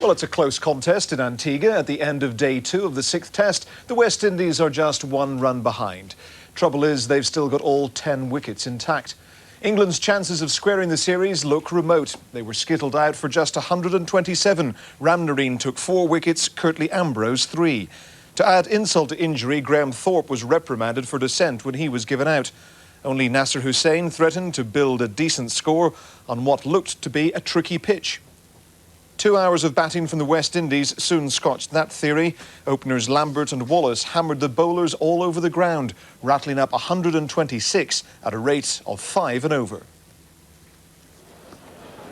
Well, it's a close contest in Antigua at the end of day 2 of the 6th test. The West Indies are just 1 run behind. Trouble is, they've still got all 10 wickets intact. England's chances of squaring the series look remote. They were skittled out for just 127. Ram Narine took 4 wickets, Curtly Ambrose 3. To add insult to injury, Graham Thorpe was reprimanded for dissent when he was given out. Only Nasser Hussain threatened to build a decent score on what looked to be a tricky pitch. 2 hours of batting from the West Indies soon scotched that theory. Openers Lambert and Wallace hammered the bowlers all over the ground, rattling up 126 at a rate of 5 and over.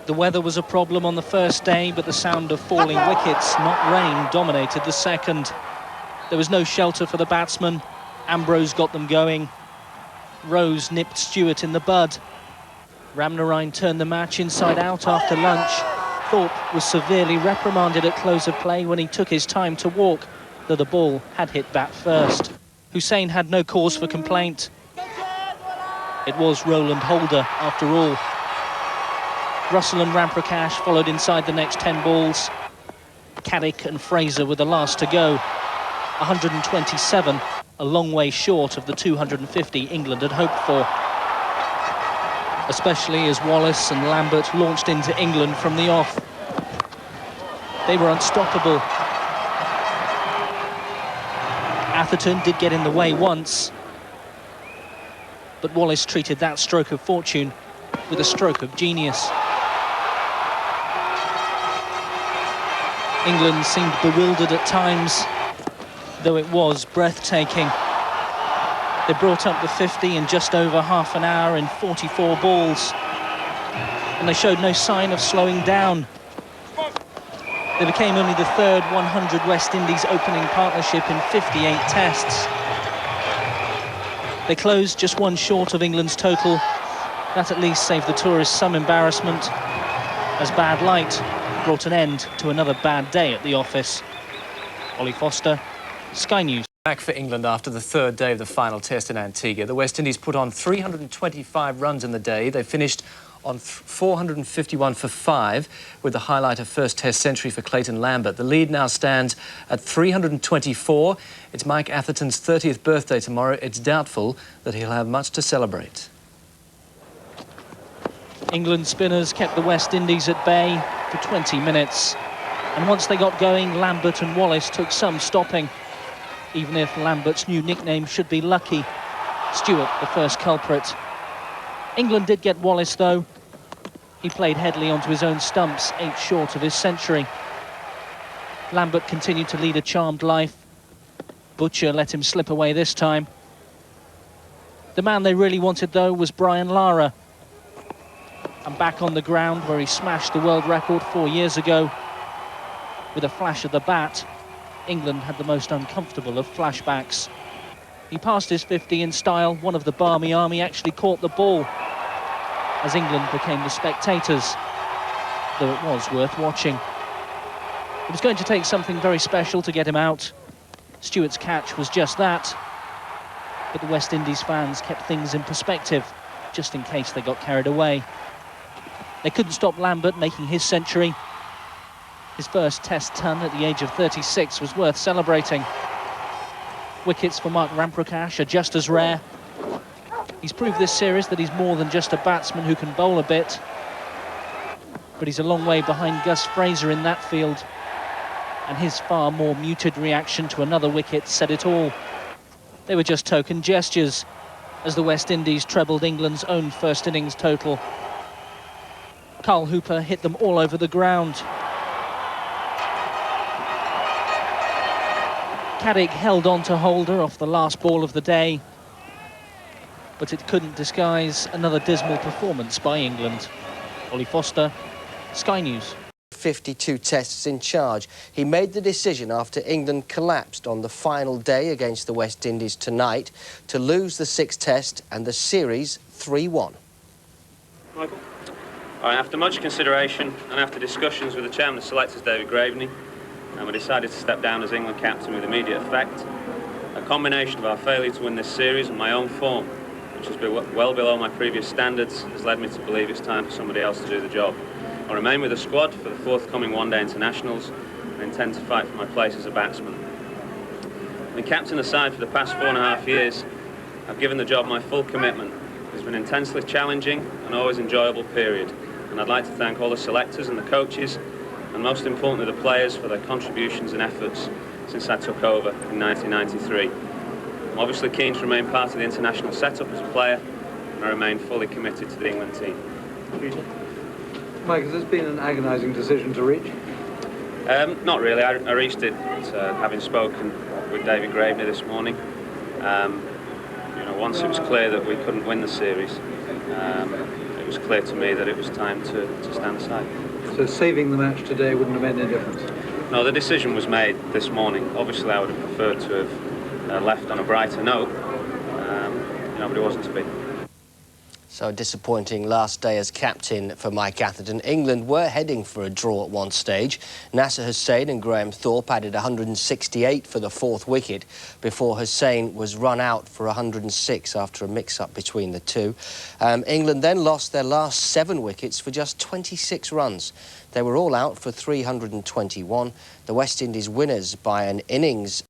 The weather was a problem on the first day, but the sound of falling wickets, not rain, dominated the second. There was no shelter for the batsmen. Ambrose got them going. Rose nipped Stewart in the bud. Ram Narine turned the match inside out after lunch. Thorpe was severely reprimanded at close of play when he took his time to walk, though the ball had hit bat first. Hussain had no cause for complaint. It was Roland Holder, after all. Russell and Ramprakash followed inside the next 10 balls. Caddick and Fraser were the last to go. 127, a long way short of the 250 England had hoped for, especially as Wallace and Lambert launched into England from the off. They were unstoppable. Atherton did get in the way once, but Wallace treated that stroke of fortune with a stroke of genius. England seemed bewildered at times, though it was breathtaking. They brought up the 50 in just over half an hour in 44 balls, and they showed no sign of slowing down. They became only the third 100 West Indies opening partnership in 58 tests. They closed just 1 short of England's total. That at least saved the tourists some embarrassment, as bad light brought an end to another bad day at the office. Ollie Foster, Sky News. Back for England after the 3rd day of the final test in Antigua. The West Indies put on 325 runs in the day. They finished on 451 for 5, with the highlight of first test century for Clayton Lambert. The lead now stands at 324. It's Mike Atherton's 30th birthday tomorrow. It's doubtful that he'll have much to celebrate. England spinners kept the West Indies at bay for 20 minutes. And once they got going, Lambert and Wallace took some stopping. Even if Lambert's new nickname should be Lucky, Stewart the first culprit. England did get Wallace, though. He played Headley onto his own stumps, 8 short of his century. Lambert continued to lead a charmed life. Butcher let him slip away this time. The man they really wanted, though, was Brian Lara. And back on the ground where he smashed the world record 4 years ago, with a flash of the bat, England had the most uncomfortable of flashbacks. He passed his 50 in style. One of the Barmy Army actually caught the ball as England became the spectators, though it was worth watching. It was going to take something very special to get him out. Stewart's catch was just that, but the West Indies fans kept things in perspective, just in case they got carried away. They couldn't stop Lambert making his century. His first test ton at the age of 36 was worth celebrating. Wickets for Mark Ramprakash are just as rare. He's proved this series that he's more than just a batsman who can bowl a bit, but he's a long way behind Gus Fraser in that field, and his far more muted reaction to another wicket said it all. They were just token gestures as the West Indies trebled England's own first innings total. Carl Hooper hit them all over the ground. Caddick held on to Holder off the last ball of the day, but it couldn't disguise another dismal performance by England. Ollie Foster, Sky News. 52 tests in charge. He made the decision after England collapsed on the final day against the West Indies tonight to lose the 6th test and the series 3-1. Michael? All right, after much consideration and after discussions with the chairman of selectors, David Graveney, and we decided to step down as England captain with immediate effect. A combination of our failure to win this series and my own form, which has been well below my previous standards, has led me to believe it's time for somebody else to do the job. I remain with the squad for the forthcoming one-day internationals and intend to fight for my place as a batsman. I've been captain of the side for the past 4.5 years. I've given the job my full commitment. It's been an intensely challenging and always enjoyable period, and I'd like to thank all the selectors and the coaches, and most importantly the players, for their contributions and efforts since I took over in 1993. I'm obviously keen to remain part of the international setup as a player, and I remain fully committed to the England team. Mike, has this been an agonising decision to reach? Not really. I reached it having spoken with David Graveney this morning. Once it was clear that we couldn't win the series, it was clear to me that it was time to stand aside. So saving the match today wouldn't have made any difference? No, the decision was made this morning. Obviously, I would have preferred to have left on a brighter note, but it wasn't to be. So a disappointing last day as captain for Mike Atherton. England were heading for a draw at one stage. Nasser Hussain and Graham Thorpe added 168 for the fourth wicket before Hussain was run out for 106 after a mix-up between the two. England then lost their last 7 wickets for just 26 runs. They were all out for 321. The West Indies winners by an innings